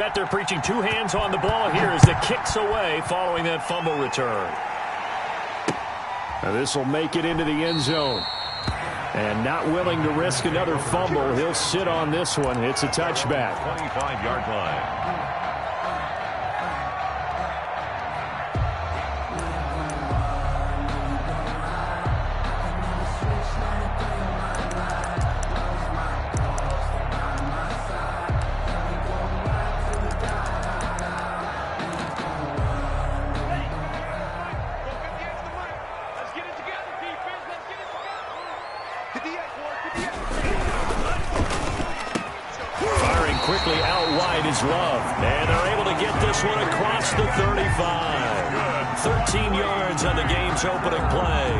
Bet they're preaching two hands on the ball here as the kick's away following that fumble return. Now this will make it into the end zone. And not willing to risk another fumble, he'll sit on this one. It's a touchback. 25-yard line. Quickly out wide is Love. And they're able to get this one across the 35. 13 yards on the game's opening play.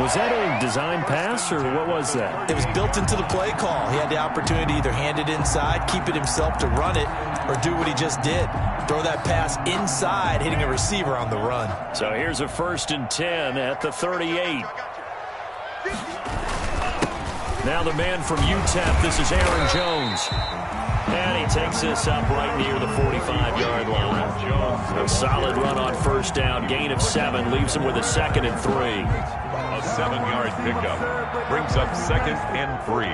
Was that a design pass, or what was that? It was built into the play call. He had the opportunity to either hand it inside, keep it himself to run it, or do what he just did. Throw that pass inside, hitting a receiver on the run. So here's a 1st and 10 at the 38. Now the man from UTEP, this is Aaron Jones. And he takes this up right near the 45-yard line. A solid run on 1st down. Gain of 7 leaves him with a 2nd and 3. A 7-yard pickup brings up 2nd and 3.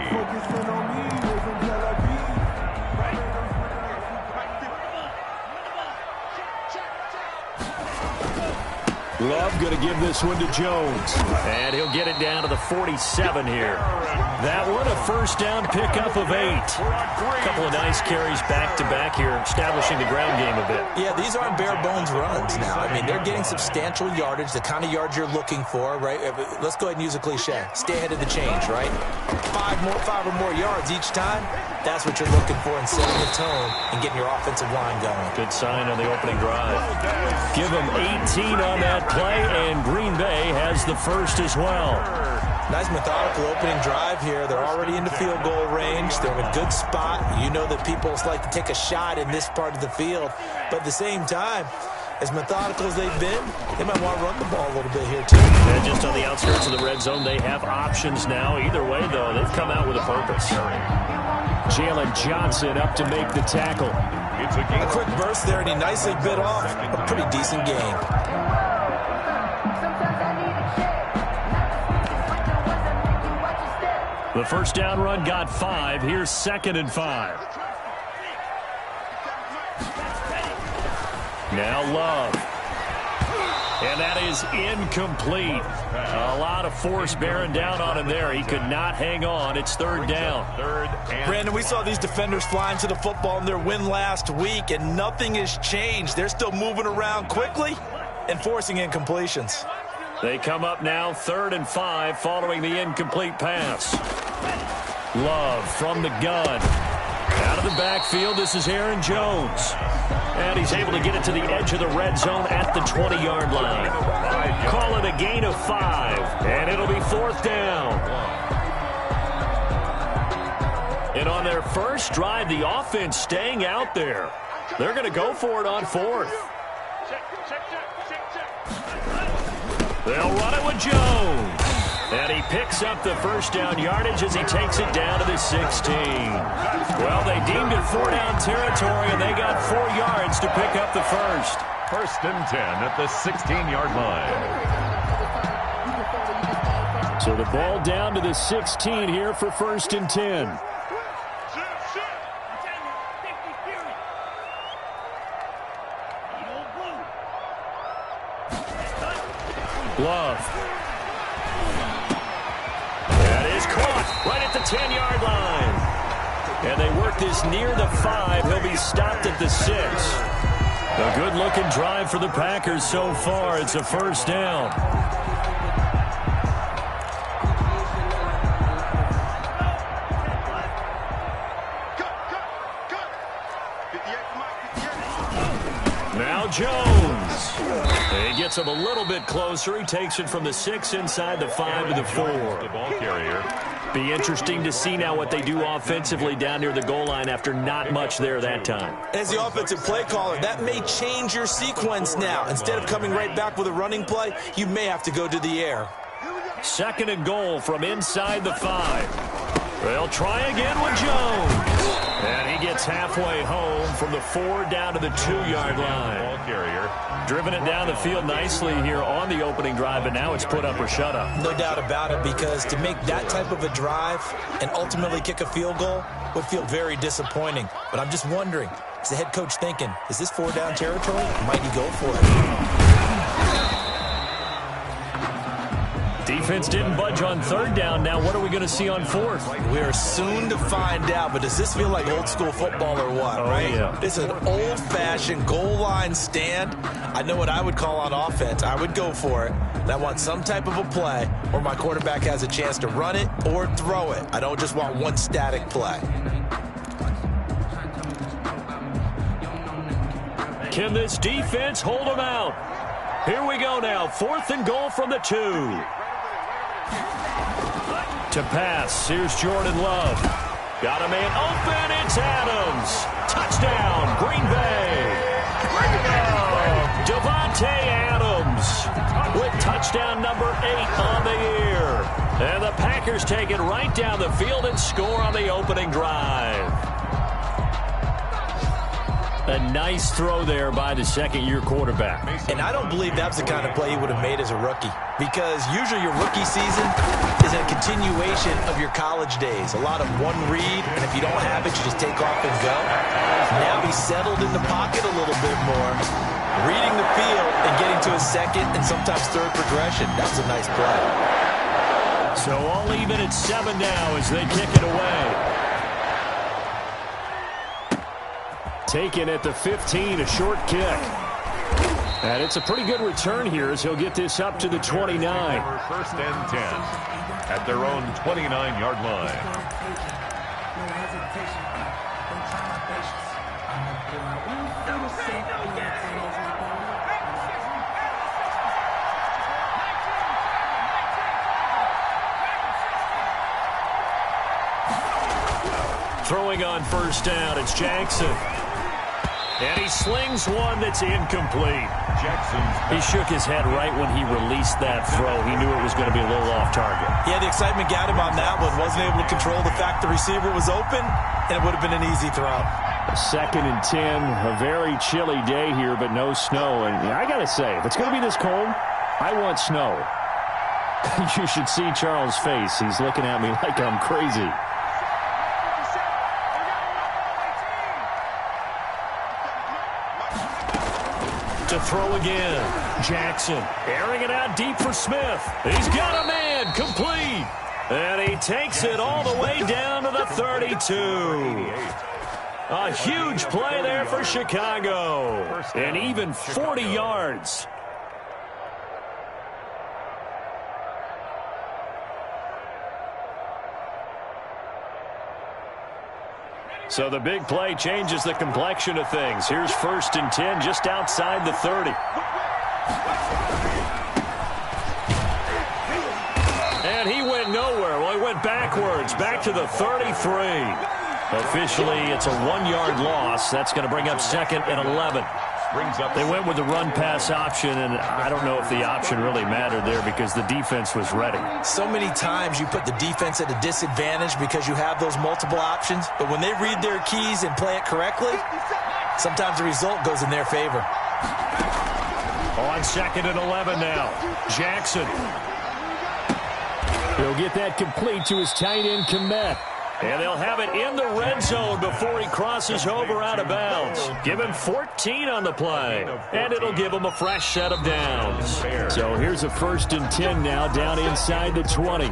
Love going to give this one to Jones. And he'll get it down to the 47 here. That one a 1st down pickup of 8. A couple of nice carries back-to-back here, establishing the ground game a bit. Yeah, these aren't bare-bones runs now. I mean, they're getting substantial yardage, the kind of yards you're looking for, right? Let's go ahead and use a cliche. Stay ahead of the change, right? 5 or more yards each time. That's what you're looking for in setting the tone and getting your offensive line going. Good sign on the opening drive. Give them 18 on that play, and Green Bay has the 1st as well. Nice methodical opening drive here. They're already into field goal range. They're in a good spot. You know that people like to take a shot in this part of the field. But at the same time, as methodical as they've been, they might want to run the ball a little bit here, too. And just on the outskirts of the red zone, they have options now. Either way, though, they've come out with a purpose. Jalen Johnson up to make the tackle. It's a quick burst there, and he nicely bit off a pretty decent game. The 1st down run got 5. Here's 2nd and 5. Now Love. And that is incomplete. A lot of force bearing down on him there. He could not hang on. It's 3rd down. Brandon, we saw these defenders flying to the football in their win last week, and nothing has changed. They're still moving around quickly and forcing incompletions. They come up now 3rd and 5 following the incomplete pass. Love from the gun. Out of the backfield, this is Aaron Jones. And he's able to get it to the edge of the red zone at the 20-yard line. Call it a gain of 5, and it'll be 4th down. And on their first drive, the offense staying out there. They're going to go for it on 4th. They'll run it with Jones. And he picks up the 1st down yardage as he takes it down to the 16. Well, they deemed it 4-down territory, and they got 4 yards to pick up the 1st. 1st and 10 at the 16-yard line. So the ball down to the 16 here for 1st and 10. Love. That is caught right at the 10-yard line. And they work this near the 5. He'll be stopped at the 6. A good-looking drive for the Packers so far. It's a 1st down. Now Jones. He gets him a little bit closer. He takes it from the 6 inside the 5 to the 4. The ball carrier. Be interesting to see now what they do offensively down near the goal line after not much there that time. As the offensive play caller, that may change your sequence now. Instead of coming right back with a running play, you may have to go to the air. 2nd and goal from inside the 5. They'll try again with Jones. And he gets halfway home from the 4 down to the 2-yard line. Ball carrier. Driven it down the field nicely here on the opening drive, but now it's put up or shut up. No doubt about it, because to make that type of a drive and ultimately kick a field goal would feel very disappointing. But I'm just wondering, is the head coach thinking, is this 4-down territory? Might he go for it? Defense didn't budge on 3rd down. Now what are we going to see on 4th? We're soon to find out, but does this feel like old school football or what, right? Yeah. This is an old-fashioned goal line stand. I know what I would call on offense. I would go for it. And I want some type of a play where my quarterback has a chance to run it or throw it. I don't just want one static play. Can this defense hold them out? Here we go now. 4th and goal from the 2. To pass, here's Jordan Love. Got a man open, it's Adams. Touchdown, Green Bay. Devontae Adams with touchdown number 8 on the year. And the Packers take it right down the field and score on the opening drive. A nice throw there by the second-year quarterback. And I don't believe that's the kind of play he would have made as a rookie, because usually your rookie season is a continuation of your college days. A lot of one read, and if you don't have it, you just take off and go. Now he's settled in the pocket a little bit more, reading the field and getting to his second and sometimes third progression. That was a nice play. So all even at 7 now as they kick it away. Taken at the 15, a short kick. And it's a pretty good return here as he'll get this up to the 29. 1st and 10 at their own 29-yard line. Throwing on 1st down, it's Jackson. And he slings one that's incomplete. He shook his head right when he released that throw. He knew it was going to be a little off target. Yeah, the excitement got him on that one. Wasn't able to control the fact the receiver was open, and it would have been an easy throw. 2nd and 10, a very chilly day here, but no snow. And I got to say, if it's going to be this cold, I want snow. You should see Charles' face. He's looking at me like I'm crazy. To throw again. Jackson airing it out deep for Smith. He's got a man, complete. And he takes it all the way down to the 32. A huge play there for Chicago. And even 40 yards. So the big play changes the complexion of things. Here's 1st and 10 just outside the 30. And he went nowhere. Well, he went backwards, back to the 33. Officially, it's a 1-yard loss. That's going to bring up 2nd and 11. They went with the run-pass option, and I don't know if the option really mattered there because the defense was ready. So many times you put the defense at a disadvantage because you have those multiple options, but when they read their keys and play it correctly, sometimes the result goes in their favor. On 2nd and 11 now, Jackson. He'll get that complete to his tight end, Kmet. And they'll have it in the red zone before he crosses over out of bounds. Give him 14 on the play, and it'll give him a fresh set of downs. So here's a 1st and 10 now down inside the 20.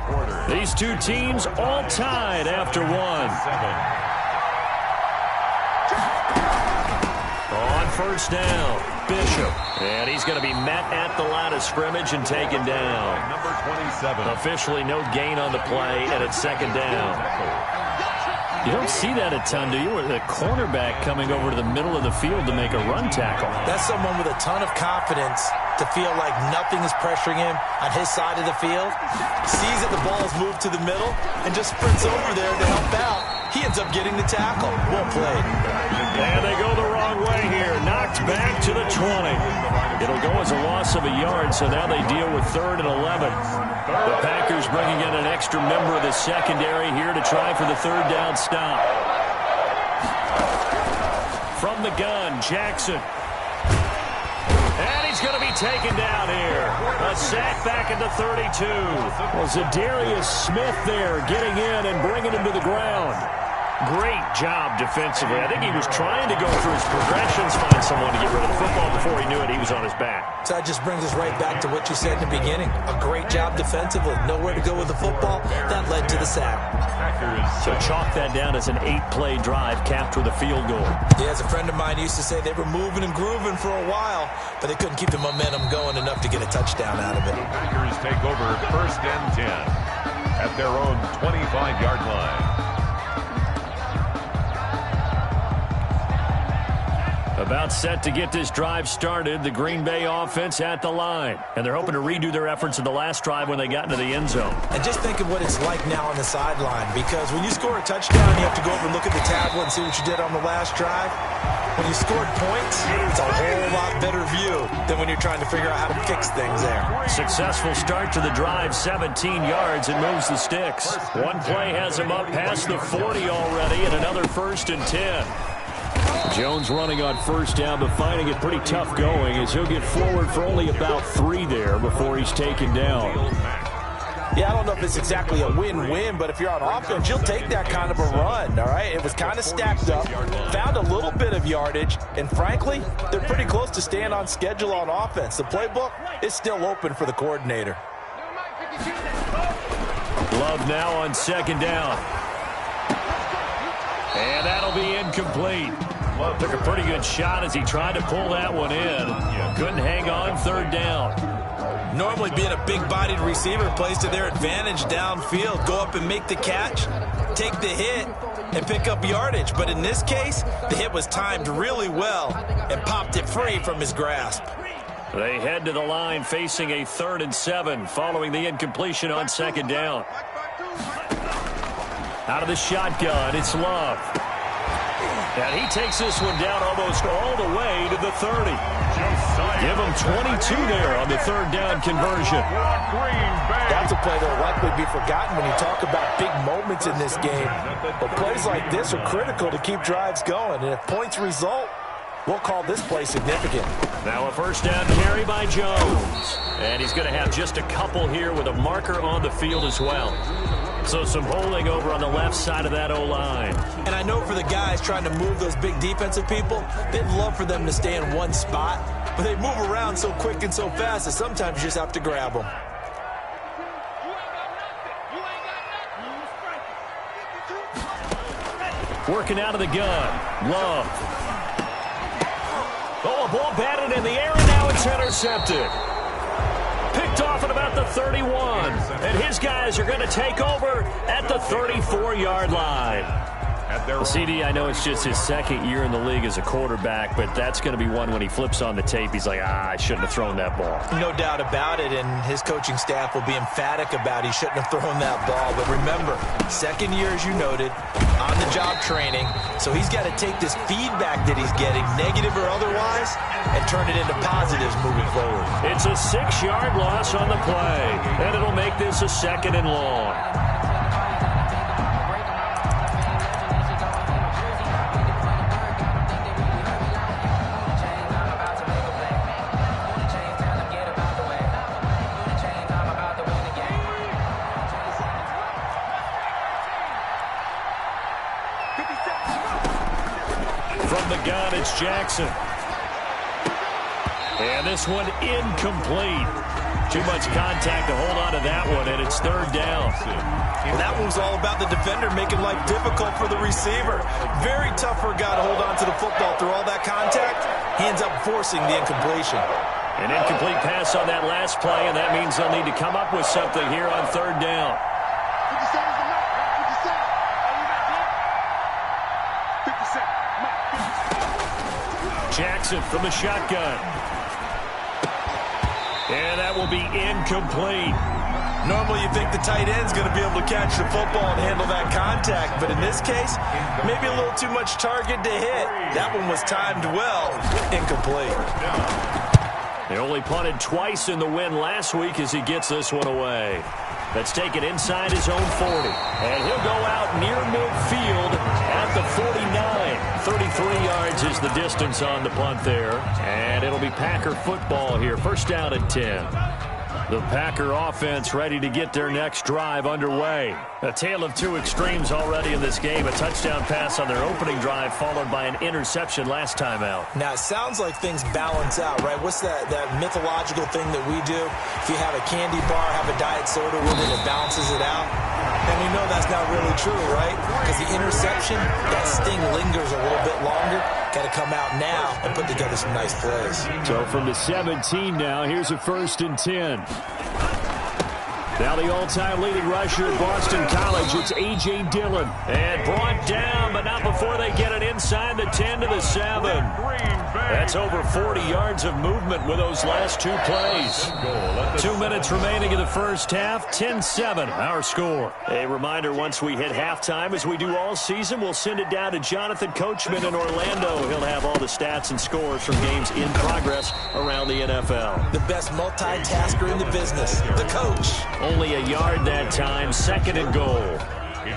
These two teams all tied after 1. On 1st down, Bishop. And he's going to be met at the line of scrimmage and taken down. Number 27. Officially no gain on the play, and it's 2nd down. You don't see that a ton, do you? With a cornerback coming over to the middle of the field to make a run tackle. That's someone with a ton of confidence to feel like nothing is pressuring him on his side of the field. Sees that the ball is moved to the middle and just sprints over there to help out. He ends up getting the tackle. Well played. And they go the wrong way here. Knocked back to the 20. It'll go as a loss of a yard, so now they deal with 3rd and 11. The Packers bringing in an extra member of the secondary here to try for the 3rd down stop. from the gun, Jackson. And he's going to be taken down here. A sack back at the 32. Well, Zadarius Smith there getting in and bringing him to the ground. Great job defensively. I think he was trying to go through his progressions, find someone to get rid of the football. Before he knew it, he was on his back. So that just brings us right back to what you said in the beginning. A great job defensively. Nowhere to go with the football. That led to the sack. So chalk that down as an 8-play drive capped with a field goal. Yeah, as a friend of mine used to say, they were moving and grooving for a while, but they couldn't keep the momentum going enough to get a touchdown out of it. Packers take over 1st and 10 at their own 25-yard line. About set to get this drive started, the Green Bay offense at the line. And they're hoping to redo their efforts in the last drive when they got into the end zone. And just think of what it's like now on the sideline, because when you score a touchdown, you have to go over and look at the tablet and see what you did on the last drive. When you scored points, it's a whole lot better view than when you're trying to figure out how to fix things there. Successful start to the drive, 17 yards, and moves the sticks. One play has him up past the 40 already, and another 1st and 10. Jones running on 1st down, but finding it pretty tough going as he'll get forward for only about 3 there before he's taken down. Yeah, I don't know if it's exactly a win-win, but if you're on offense, you'll take that kind of a run, all right? It was kind of stacked up, found a little bit of yardage, and frankly, they're pretty close to staying on schedule on offense. The playbook is still open for the coordinator. Love now on 2nd down. And that'll be incomplete. Took a pretty good shot as he tried to pull that one in. Couldn't hang on 3rd down. Normally being a big-bodied receiver plays to their advantage downfield. Go up and make the catch, take the hit, and pick up yardage. But in this case, the hit was timed really well and popped it free from his grasp. They head to the line facing a 3rd and 7 following the incompletion on 2nd down. Out of the shotgun, it's Love. And he takes this one down almost all the way to the 30. Give him 22 there on the 3rd down conversion. That's a play that will likely be forgotten when you talk about big moments in this game. But plays like this are critical to keep drives going. And if points result, we'll call this play significant. Now a 1st down carry by Jones. And he's going to have just a couple here with a marker on the field as well. So some holding over on the left side of that O-line. And I know for the guys trying to move those big defensive people, they'd love for them to stay in one spot. But they move around so quick and so fast that sometimes you just have to grab them. Working out of the gun. Love. Oh, a ball batted in the air, and now it's intercepted. Picked off at about the 31. And his guys are going to take over at the 34-yard line. CD, I know it's just his 2nd year in the league as a quarterback, but that's going to be one when he flips on the tape, he's like, I shouldn't have thrown that ball. No doubt about it, and his coaching staff will be emphatic about he shouldn't have thrown that ball. But remember, 2nd year, as you noted, on-the-job training, so he's got to take this feedback that he's getting, negative or otherwise, and turn it into positives moving forward. It's a 6-yard loss on the play, and it'll make this a 2nd and long. From the gun, it's Jackson. And this one incomplete. Too much contact to hold on to that one, and it's 3rd down. Well, that one was all about the defender making life difficult for the receiver. Very tough for a guy to hold on to the football through all that contact. He ends up forcing the incompletion. An incomplete pass on that last play, and that means they'll need to come up with something here on 3rd down. Jackson from the shotgun. And that will be incomplete. Normally you think the tight end's going to be able to catch the football and handle that contact, but in this case, maybe a little too much target to hit. That one was timed well. Incomplete. They only punted twice in the win last week as he gets this one away. Let's take it inside his own 40. And he'll go out near midfield at the 49. point. 33 yards is the distance on the punt there. And it'll be Packer football here. First down at 10. The Packer offense ready to get their next drive underway. A tale of two extremes already in this game. A touchdown pass on their opening drive followed by an interception last time out. Now, it sounds like things balance out, right? What's that mythological thing that we do? If you have a candy bar, have a diet soda with it, it balances it out. And we know that's not really true, right? Because the interception, that sting lingers a little bit longer. Got to come out now and put together some nice plays. So from the 17 now, here's a 1st and 10. Now the all-time leading rusher at Boston College, it's A.J. Dillon. And brought down, but not before they get it inside the 10 to the 7. That's over 40 yards of movement with those last two plays. 2 minutes remaining in the first half, 10-7, our score. A reminder, once we hit halftime, as we do all season, we'll send it down to Jonathan Coachman in Orlando. He'll have all the stats and scores from games in progress around the NFL. The best multitasker in the business, the coach. Only a yard that time, 2nd and goal.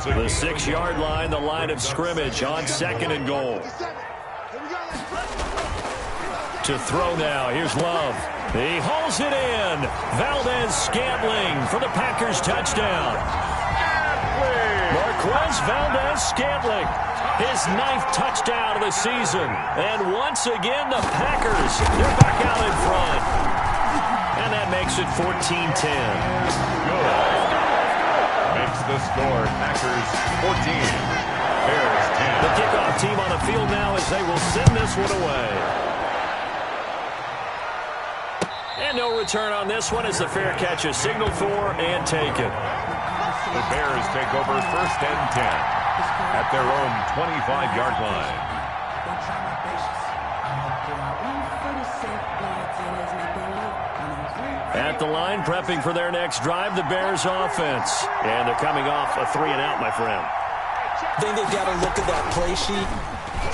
The 6-yard line, the line of scrimmage on 2nd and goal. To throw now, here's Love. He hauls it in. Valdez-Scantling for the Packers touchdown. Marquez Valdez-Scantling, his 9th touchdown of the season. And once again, the Packers, they're back out in front. And that makes it 14-10. Makes the score Packers 14, Bears 10. The kickoff team on the field now as they will send this one away. And no return on this one as the fair catch is signaled for and taken. The Bears take over 1st and 10 at their own 25-yard line. At the line, prepping for their next drive, the Bears offense. And they're coming off a 3-and-out, my friend. I think they've got to look at that play sheet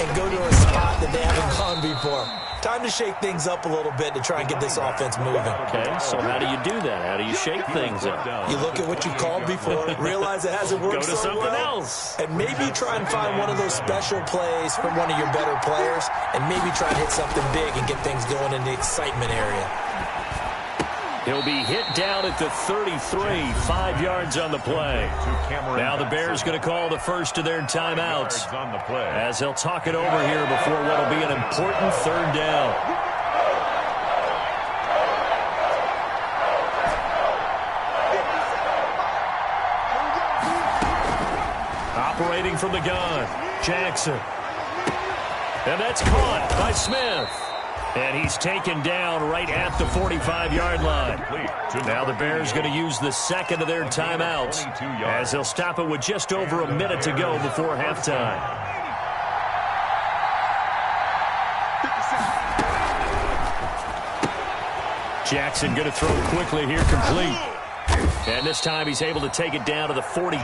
and go to a spot that they haven't gone before. Time to shake things up a little bit to try and get this offense moving. Okay, so how do you do that? How do you shake things up? You look at what you've called before, realize it hasn't worked Go to so something well, else. and maybe try and find one of those special plays from one of your better players, and maybe try and hit something big and get things going in the excitement area. He'll be hit down at the 33, 5 yards on the play. Now the Bears going to call the first of their timeouts as they'll talk it over here before what will be an important 3rd down. Operating from the gun, Jackson. And that's caught by Smith. And he's taken down right at the 45-yard line. Now the Bears going to use the 2nd of their timeouts as they'll stop it with just over a minute to go before halftime. Jackson going to throw quickly here, complete. And this time he's able to take it down to the 42.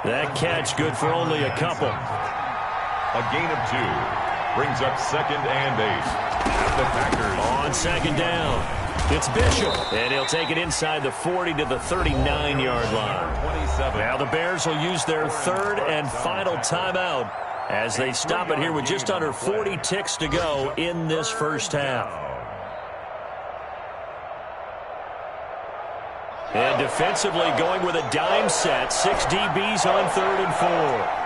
That catch good for only a couple. A gain of 2. Brings up 2nd and 8. The Packers on 2nd down. It's Bishop, and he'll take it inside the 40 to the 39-yard line. Now the Bears will use their 3rd and final timeout as they stop it here with just under 40 ticks to go in this first half. And defensively going with a dime set, 6 DBs on 3rd and 4.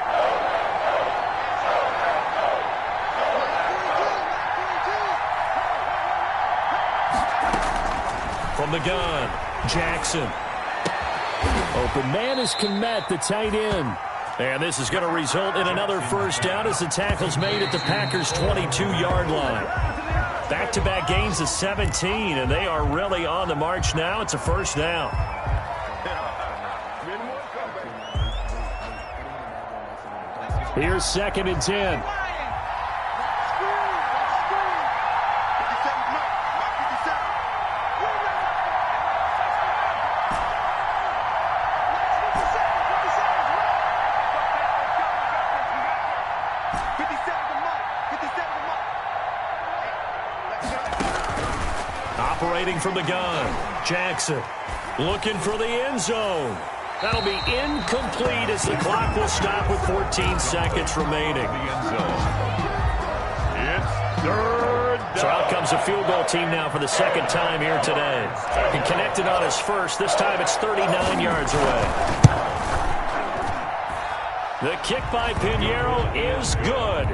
From the gun, Jackson. Open man is Kmet, the tight end. And this is going to result in another first down as the tackle's made at the Packers' 22-yard line. Back-to-back gains of 17, and they are really on the march now. It's a first down. Here's 2nd and 10. Operating from the gun, Jackson looking for the end zone. That'll be incomplete as the clock will stop with 14 seconds remaining. It's third down. So out comes a field goal team now for the second time here today. He connected on his first. This time it's 39 yards away. The kick by Pinheiro is good.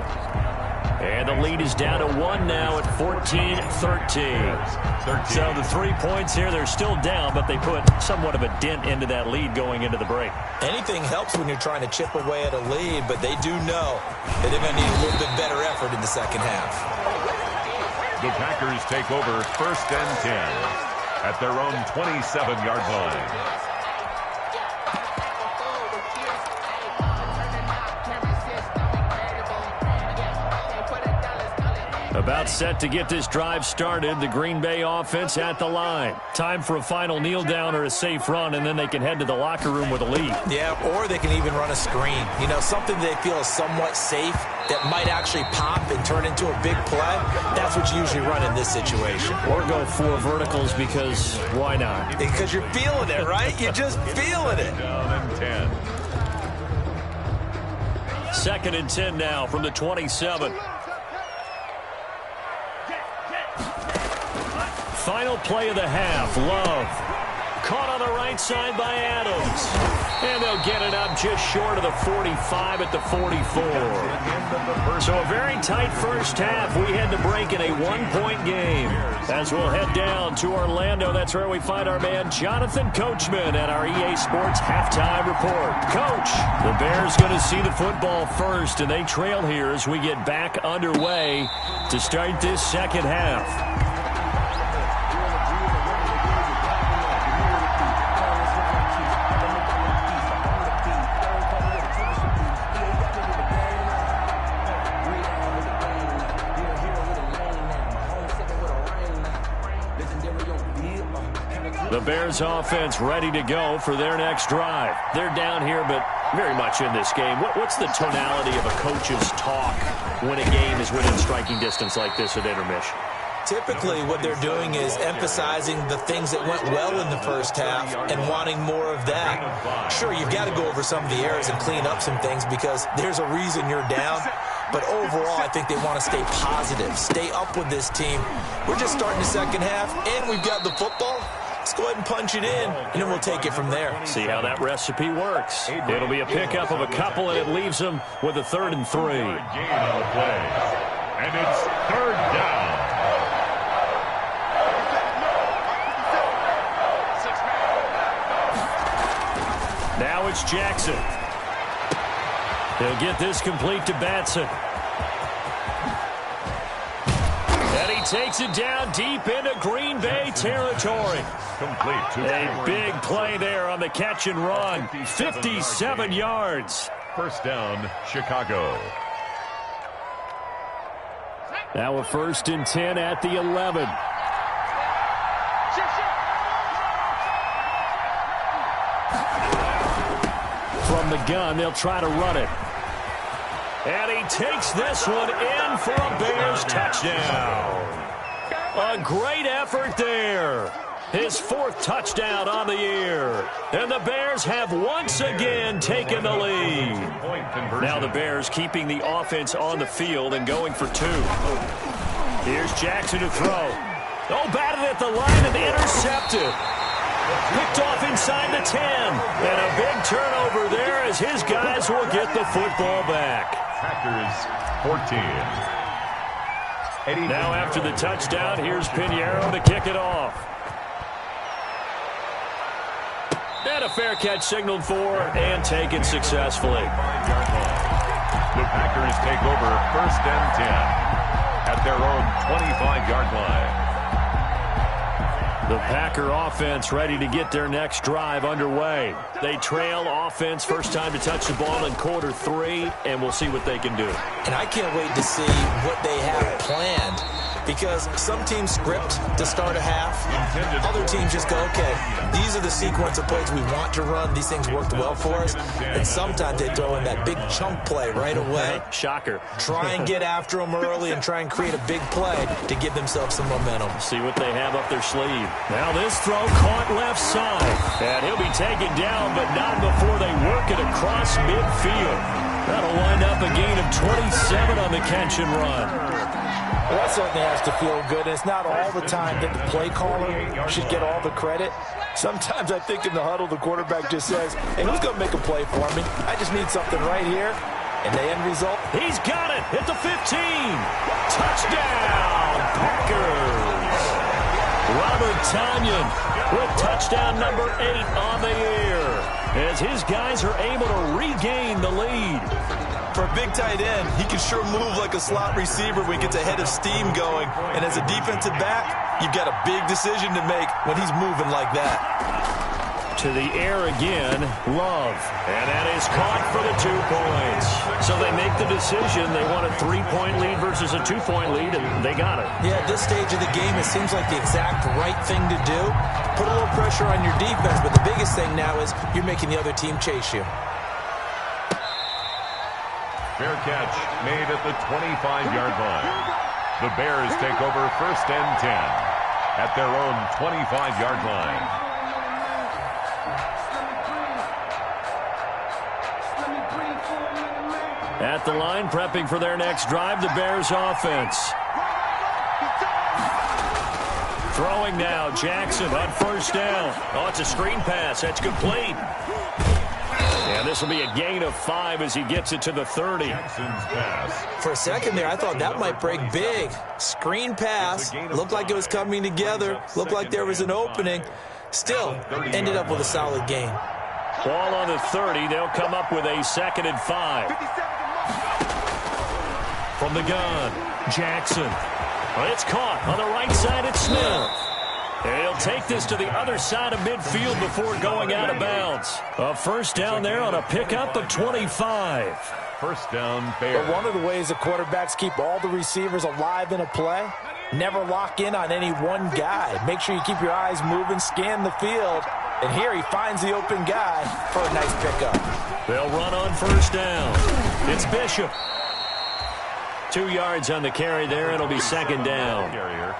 And the lead is down to 1 now at 14-13. So the 3 points here, they're still down, but they put somewhat of a dent into that lead going into the break. Anything helps when you're trying to chip away at a lead, but they do know that they're going to need a little bit better effort in the second half. The Packers take over 1st and 10 at their own 27-yard line. About set to get this drive started. The Green Bay offense at the line. Time for a final kneel down or a safe run, and then they can head to the locker room with a lead. Yeah, or they can even run a screen. You know, something they feel is somewhat safe that might actually pop and turn into a big play. That's what you usually run in this situation. Or go 4 verticals because why not? Because you're feeling it, right? You're just feeling it. Down and 10. 2nd and 10 now from the 27. Final play of the half. Love. Caught on the right side by Adams. And they'll get it up just short of the 45 at the 44. So a very tight first half. We head to break in a 1-point game. As we'll head down to Orlando, that's where we find our man Jonathan Coachman at our EA Sports Halftime Report. Coach, the Bears going to see the football first, and they trail here as we get back underway to start this second half. The Bears offense ready to go for their next drive. They're down here, but very much in this game. What's the tonality of a coach's talk when a game is within striking distance like this at intermission? Typically, what they're doing is emphasizing the things that went well in the first half and wanting more of that. Sure, you've got to go over some of the errors and clean up some things because there's a reason you're down. But overall, I think they want to stay positive, stay up with this team. We're just starting the second half, and we've got the football. Let's go ahead and punch it in, and then we'll take it from there. See how that recipe works. It'll be a pickup of a couple, and it leaves them with a 3rd and 3. Gain on the play. And it's 3rd down. Now it's Jackson. He'll get this complete to Batson. And he takes it down deep into Green Bay territory. Complete to A big play there on the catch and run. 57 yards. 1st down, Chicago. Now a 1st and 10 at the 11. From the gun, they'll try to run it. And he takes this one in for a Bears touchdown. A great effort there. His 4th touchdown on the year. And the Bears have once again taken the lead. Now the Bears keeping the offense on the field and going for 2. Here's Jackson to throw. Oh, batted at the line and intercepted. Picked off inside the 10. And a big turnover there as his guys will get the football back. Packers 14. Now after the touchdown, here's Pinheiro to kick it off. And a fair catch signaled for and taken successfully. The Packers take over 1st and 10 at their own 25-yard line. The Packer offense ready to get their next drive underway. They trail offense, first time to touch the ball in quarter 3, and we'll see what they can do. And I can't wait to see what they have planned because some teams script to start a half. Other teams just go, okay, these are the sequence of plays we want to run. These things worked well for us. And sometimes they throw in that big chunk play right away. Shocker. Try and get after them early and try and create a big play to give themselves some momentum. See what they have up their sleeve. Now this throw caught left side. And he'll be taken down, but not before they work it across midfield. That'll wind up a gain of 27 on the catch and run. Well, that certainly has to feel good. It's not all the time that the play caller should get all the credit. Sometimes I think in the huddle, the quarterback just says, hey, who's going to make a play for me? I just need something right here. And the end result? He's got it at the 15. Touchdown, Packers. Robert Tonyan with touchdown number 8 on the year as his guys are able to regain the lead. For a big tight end, he can sure move like a slot receiver when he gets a head of steam going. And as a defensive back, you've got a big decision to make when he's moving like that. To the air again, Love. And that is caught for the 2 points. So they make the decision. They want a 3-point lead versus a 2-point lead, and they got it. Yeah, at this stage of the game, it seems like the exact right thing to do. Put a little pressure on your defense, but the biggest thing now is you're making the other team chase you. Fair catch made at the 25-yard line. The Bears take over 1st and 10 at their own 25-yard line. At the line, prepping for their next drive, the Bears offense. Throwing now, Jackson on 1st down. Oh, it's a screen pass. That's complete. And this will be a gain of 5 as he gets it to the 30. For a second there, I thought that might break big. Screen pass. Looked like it was coming together. Looked like there was an opening. Still, ended up with a solid gain. Ball on the 30. They'll come up with a 2nd and 5. From the gun, Jackson. Well, it's caught on the right side. It's Smith. And he'll take this to the other side of midfield before going out of bounds. A 1st down there on a pickup of 25. 1st down, Bears. But one of the ways the quarterbacks keep all the receivers alive in a play, never lock in on any one guy. Make sure you keep your eyes moving, scan the field. And here he finds the open guy for a nice pickup. They'll run on 1st down. It's Bishop. 2 yards on the carry there. It'll be 2nd down.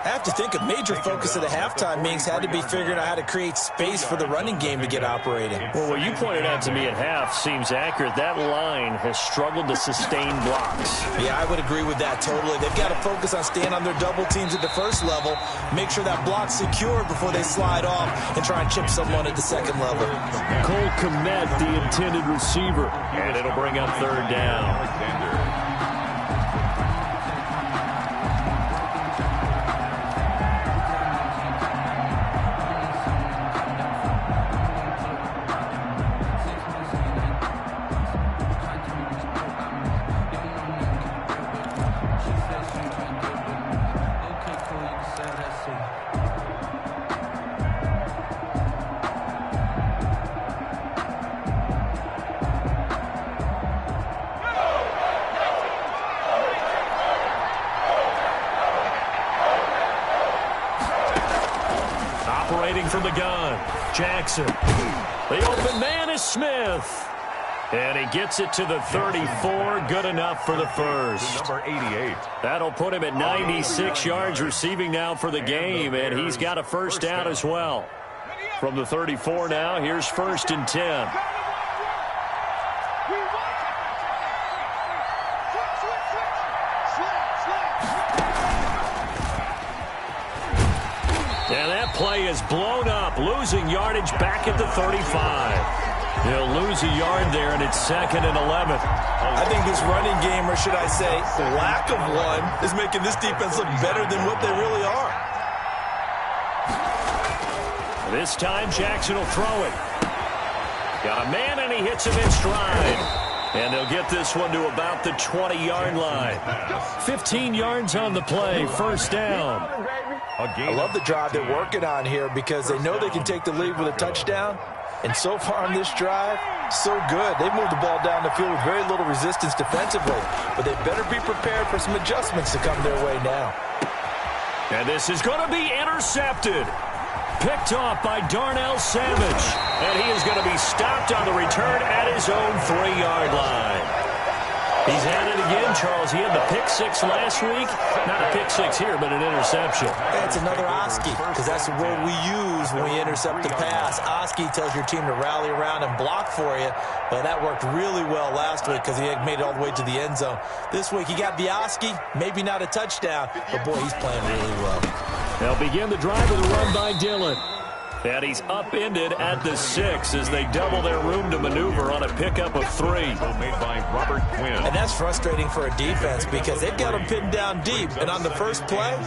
I have to think a major focus of the halftime meetings had to be figuring out how to create space for the running game to get operating. Well, what you pointed out to me at half seems accurate. That line has struggled to sustain blocks. Yeah, I would agree with that totally. They've got to focus on staying on their double teams at the 1st level, make sure that block's secure before they slide off and try and chip someone at the 2nd level. Cole Kmet, the intended receiver, and it'll bring up 3rd down. From the gun, Jackson. The open man is Smith. And he gets it to the 34. Good enough for the 1st. Number 88. That'll put him at 96 yards receiving now for the game. And he's got a 1st down as well. From the 34 now, here's 1st and 10. And that play is blown up, losing yardage back at the 35. He'll lose a yard there, and it's 2nd and 11. I think this running game, or should I say lack of one, is making this defense look better than what they really are. This time, Jackson will throw it. Got a man, and he hits him in stride. And they'll get this one to about the 20-yard line. 15 yards on the play, 1st down. I love the drive they're working on here because they know they can take the lead with a touchdown. And so far on this drive, so good. They've moved the ball down the field with very little resistance defensively. But they better be prepared for some adjustments to come their way now. And this is going to be intercepted. Picked off by Darnell Savage. And he is going to be stopped on the return at his own 3-yard line. He's at it again, Charles. He had the pick 6 last week. Not a pick 6 here, but an interception. It's another Oski, because that's the word we use when we intercept the pass. Oski tells your team to rally around and block for you. But that worked really well last week because he had made it all the way to the end zone. This week he got the Oski, maybe not a touchdown, but boy, he's playing really well. They'll begin the drive with a run by Dillon. And he's upended at the 6 as they double their room to maneuver on a pickup of 3. Made by Robert Quinn. And that's frustrating for a defense because they've got them pinned down deep. And on the first play,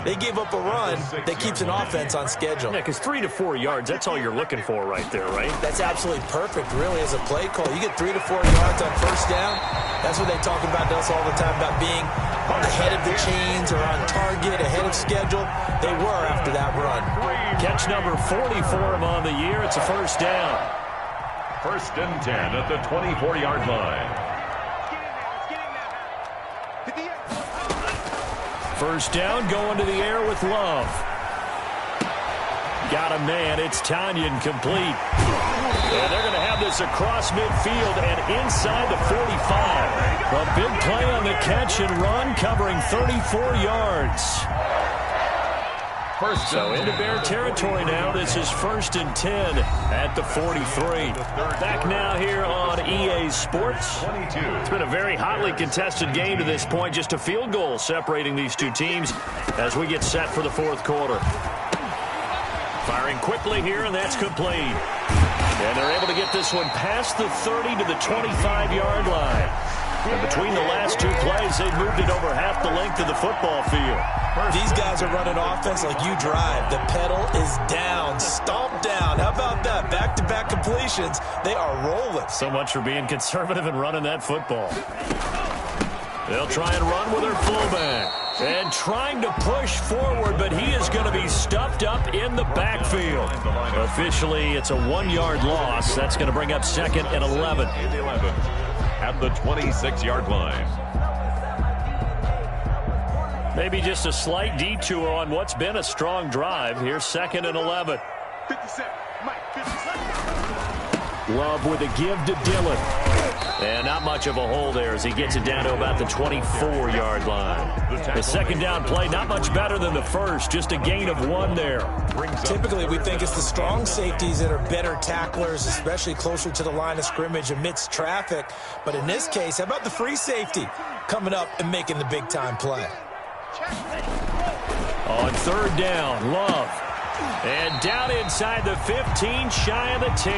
they gave up a run that keeps an offense on schedule. Yeah, because 3 to 4 yards, that's all you're looking for right there, right? That's absolutely perfect, really, as a play call. You get 3 to 4 yards on first down. That's what they talk about us all the time, about being ahead of the chains or on target, ahead of schedule. They were after that run. Catch number 40 for him on the year. It's a first down. 1st and 10 at the 24-yard line. First down, going to the air with Love. Got a man. It's Tanyan complete. And they're going to have this across midfield and inside the 45. A big play on the catch and run, covering 34 yards. So into Bear territory now. This is 1st and 10 at the 43. Back now here on EA Sports. It's been a very hotly contested game to this point. Just a field goal separating these two teams as we get set for the 4th quarter. Firing quickly here, and that's complete. And they're able to get this one past the 30 to the 25-yard line. And between the last 2 plays, they've moved it over half the length of the football field. These guys are running offense like you drive. The pedal is down, stomped down. How about that? Back-to-back completions. They are rolling. So much for being conservative and running that football. They'll try and run with their fullback. And trying to push forward, but he is going to be stuffed up in the backfield. Officially, it's a 1-yard loss. That's going to bring up 2nd and 11. At the 26-yard line. Maybe just a slight detour on what's been a strong drive. Here's 2nd and 11. 57. Mike, 57. Love with a give to Dillon. And not much of a hole there as he gets it down to about the 24-yard line. The 2nd down play, not much better than the first, just a gain of 1 there. Typically, we think it's the strong safeties that are better tacklers, especially closer to the line of scrimmage amidst traffic. But in this case, how about the free safety coming up and making the big-time play? On 3rd down, Love. And down inside the 15, shy of the 10.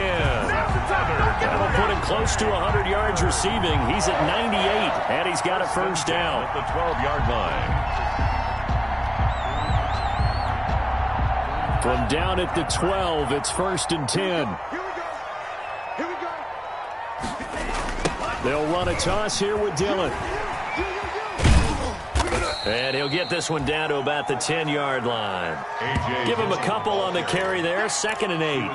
That'll put him close to 100 yards receiving. He's at 98, and he's got a first down. At the 12-yard line. From down at the 12, it's 1st and 10. Here we go. They'll run a toss here with Dillon. And he'll get this one down to about the 10-yard line. Give him a couple on the carry there. 2nd and 8.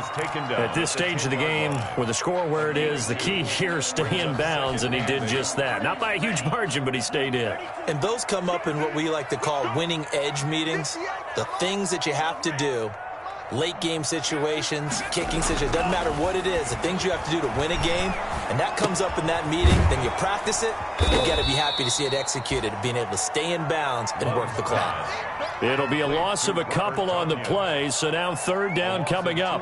At this stage of the game, with the score where it is, the key here is stay in bounds, and he did just that. Not by a huge margin, but he stayed in. And those come up in what we like to call winning edge meetings. The things that you have to do. Late game situations, kicking situations, doesn't matter what it is, the things you have to do to win a game, and that comes up in that meeting, then you practice it, you got to be happy to see it executed, being able to stay in bounds and work the clock. It'll be a loss of a couple on the play, so now 3rd down coming up.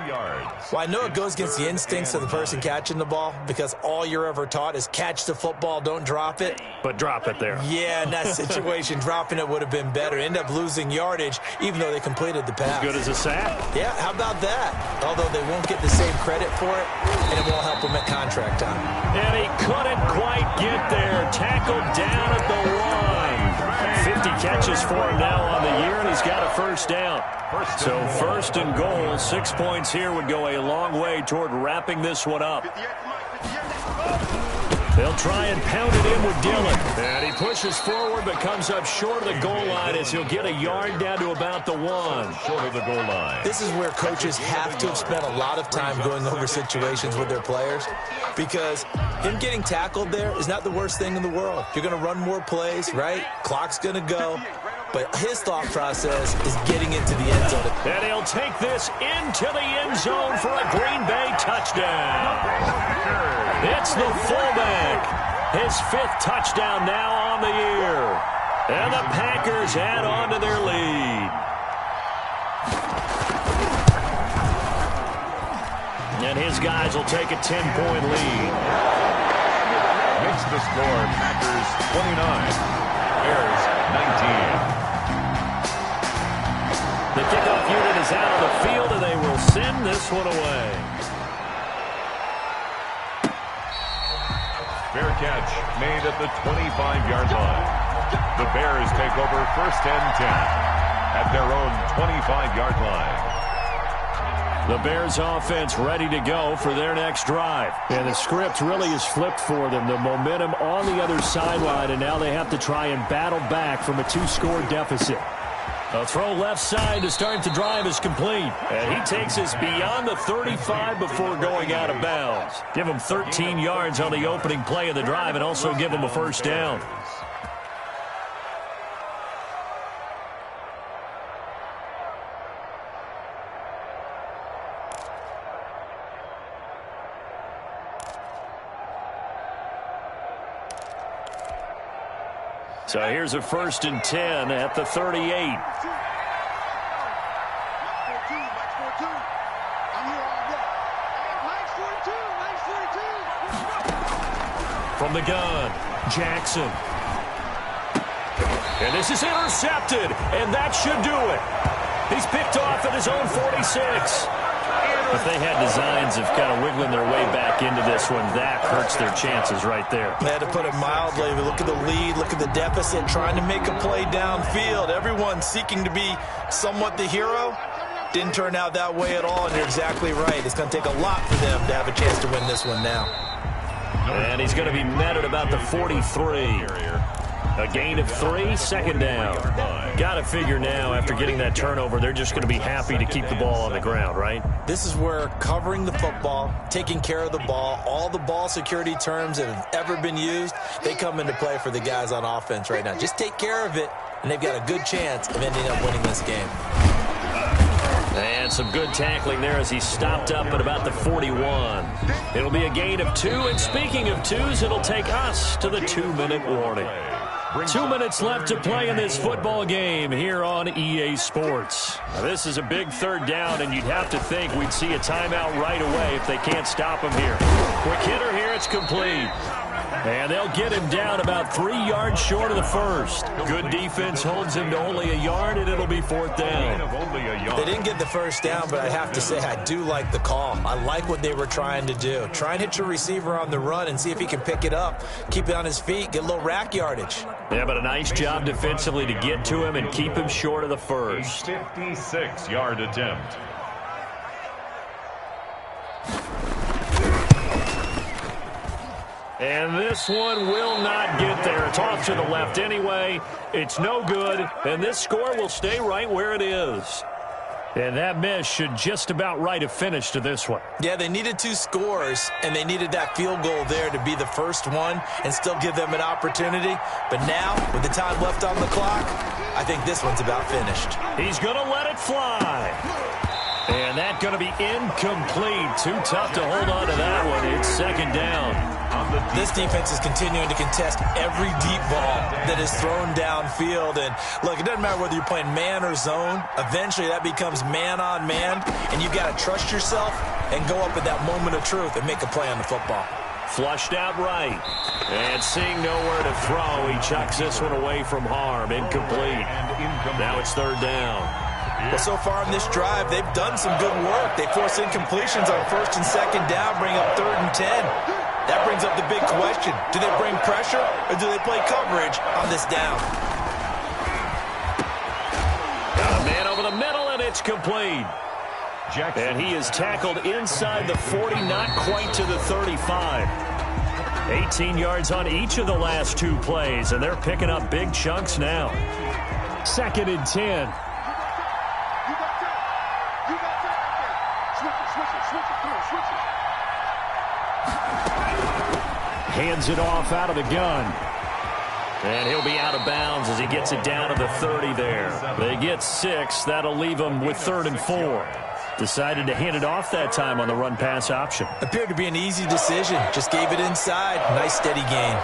Well, I know it goes against the instincts of the person catching the ball because all you're ever taught is catch the football, don't drop it. But drop it there. Yeah, in that situation, dropping it would have been better. End up losing yardage, even though they completed the pass. As good as a sack. Yeah, how about that? Although they won't get the same credit for it, and it won't help them at contract time. And he couldn't quite get there. Tackled down at the 1. 50 catches for him now on the year, and he's got a first down. So 1st and goal, 6 points here would go a long way toward wrapping this one up. They'll try and pound it in with Dillon. And he pushes forward but comes up short of the goal line as he'll get a yard down to about the 1. Short of the goal line. This is where coaches have to have spent a lot of time going over situations with their players because him getting tackled there is not the worst thing in the world. You're going to run more plays, right? Clock's going to go. but his thought process is getting into the end zone. And he'll take this into the end zone for a Green Bay touchdown. It's the fullback. His 5th touchdown now on the year. And the Packers add on to their lead. And his guys will take a 10-point lead. Makes the score Packers 29, Bears 19. The kickoff unit is out of the field, and they will send this one away. Fair catch made at the 25-yard line. The Bears take over 1st and 10 at their own 25-yard line. The Bears offense ready to go for their next drive. And the script really is flipped for them. The momentum on the other sideline, and now they have to try and battle back from a 2-score deficit. A throw left side to start the drive is complete. And he takes us beyond the 35 before going out of bounds. Give him 13 yards on the opening play of the drive and also give him a 1st down. So here's a 1st and 10 at the 38. From the gun, Jackson. And this is intercepted, and that should do it. He's picked off at his own 46. If they had designs of kind of wiggling their way back into this one, that hurts their chances right there. They had to put it mildly. Look at the lead, look at the deficit, trying to make a play downfield. Everyone seeking to be somewhat the hero. Didn't turn out that way at all, and you're exactly right. It's going to take a lot for them to have a chance to win this one now. And he's going to be met at about the 43. A gain of 3, 2nd down. Got to figure now, after getting that turnover, they're just going to be happy to keep the ball on the ground, right? This is where covering the football, taking care of the ball, all the ball security terms that have ever been used, they come into play for the guys on offense right now. Just take care of it, and they've got a good chance of ending up winning this game. And some good tackling there as he stopped up at about the 41. It'll be a gain of 2, and speaking of 2s, it'll take us to the 2-minute warning. 2 minutes left to play in this football game here on EA Sports. Now, this is a big 3rd down, and you'd have to think we'd see a timeout right away if they can't stop him here. Quick hitter here, it's complete. And they'll get him down about 3 yards short of the 1st. Good defense holds him to only a yard, and it'll be 4th down. They didn't get the 1st down, but I have to say I do like the call. I like what they were trying to do. Try and hit your receiver on the run and see if he can pick it up. Keep it on his feet, get a little rack yardage. Yeah, but a nice job defensively to get to him and keep him short of the 1st. 56-yard attempt. And this one will not get there. It's off to the left anyway. It's no good, and this score will stay right where it is. And that miss should just about write a finish to this one. Yeah, they needed 2 scores, and they needed that field goal there to be the first one and still give them an opportunity. But now, with the time left on the clock, I think this one's about finished. He's going to let it fly. And that's going to be incomplete. Too tough to hold on to that one. It's 2nd down. This defense is continuing to contest every deep ball that is thrown downfield. And, look, it doesn't matter whether you're playing man or zone. Eventually, that becomes man-on-man, and you've got to trust yourself and go up at that moment of truth and make a play on the football. Flushed out right. And seeing nowhere to throw, he chucks this one away from harm. Incomplete. Now it's 3rd down. Well, so far on this drive, they've done some good work. They force incompletions on 1st and 2nd down, bring up 3rd and 10. That brings up the big question. Do they bring pressure or do they play coverage on this down? Got a man over the middle, and it's complete. And he is tackled inside the 40, not quite to the 35. 18 yards on each of the last 2 plays, and they're picking up big chunks now. 2nd and 10. Hands it off out of the gun. And he'll be out of bounds as he gets it down to the 30 there. They get 6. That'll leave them with 3rd and 4. Decided to hand it off that time on the run-pass option. Appeared to be an easy decision. Just gave it inside. Nice, steady gain.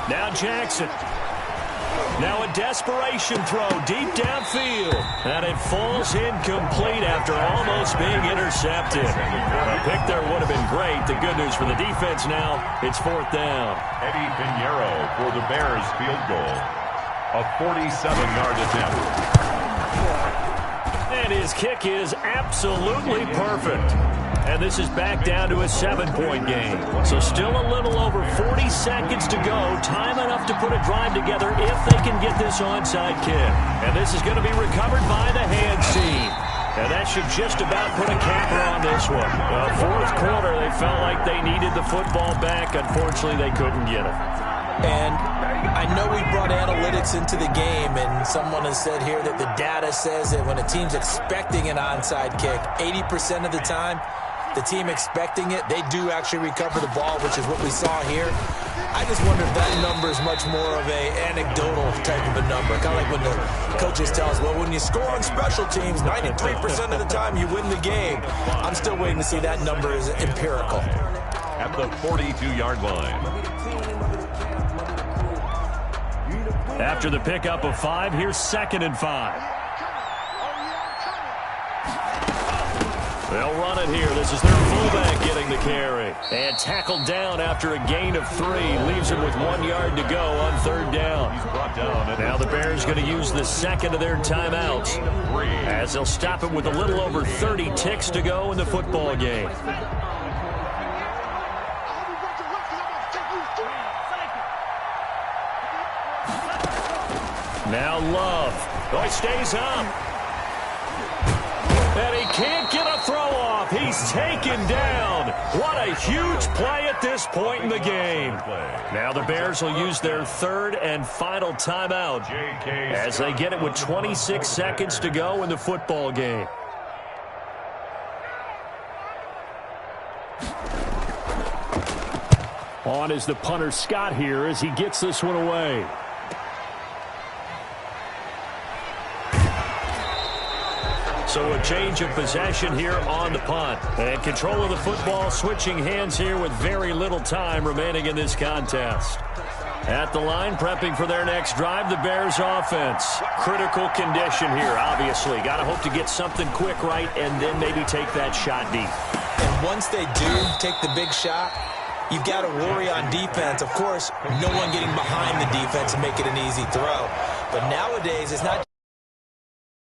Now Jackson. Now a desperation throw deep downfield. And it falls incomplete after almost being intercepted. A pick there would have been great. The good news for the defense now, it's 4th down. Eddie Pinheiro for the Bears field goal. A 47-yard attempt. And his kick is absolutely perfect. And this is back down to a 7-point game. So still a little over 40 seconds to go. Time enough to put a drive together if they can get this onside kick. And this is going to be recovered by the hand team. And that should just about put a capper on this one. Well, 4th quarter, they felt like they needed the football back. Unfortunately, they couldn't get it. And I know we brought analytics into the game, and someone has said here that the data says that when a team's expecting an onside kick, 80% of the time, the team expecting it, they do actually recover the ball, which is what we saw here. I just wonder if that number is much more of a anecdotal type of a number. Kind of like when the coaches tell us, well, when you score on special teams, 93% of the time you win the game. I'm still waiting to see that number is empirical. At the 42-yard line. After the pickup of 5, here's 2nd and 5. They'll run it here. This is their fullback getting the carry. And tackled down after a gain of 3. Leaves him with 1 yard to go on 3rd down. Now the Bears going to use the 2nd of their timeouts as they'll stop it with a little over 30 ticks to go in the football game. Now Love. Oh, he stays up. And he can't get a throw off. He's taken down. What a huge play at this point in the game. Now the Bears will use their 3rd and final timeout as they get it with 26 seconds to go in the football game. On is the punter Scott here as he gets this one away. So a change of possession here on the punt. And control of the football switching hands here with very little time remaining in this contest. At the line, prepping for their next drive, the Bears offense. Critical condition here, obviously. Got to hope to get something quick right and then maybe take that shot deep. And once they do take the big shot, you've got to worry on defense. Of course, no one getting behind the defense and make it an easy throw. But nowadays, it's not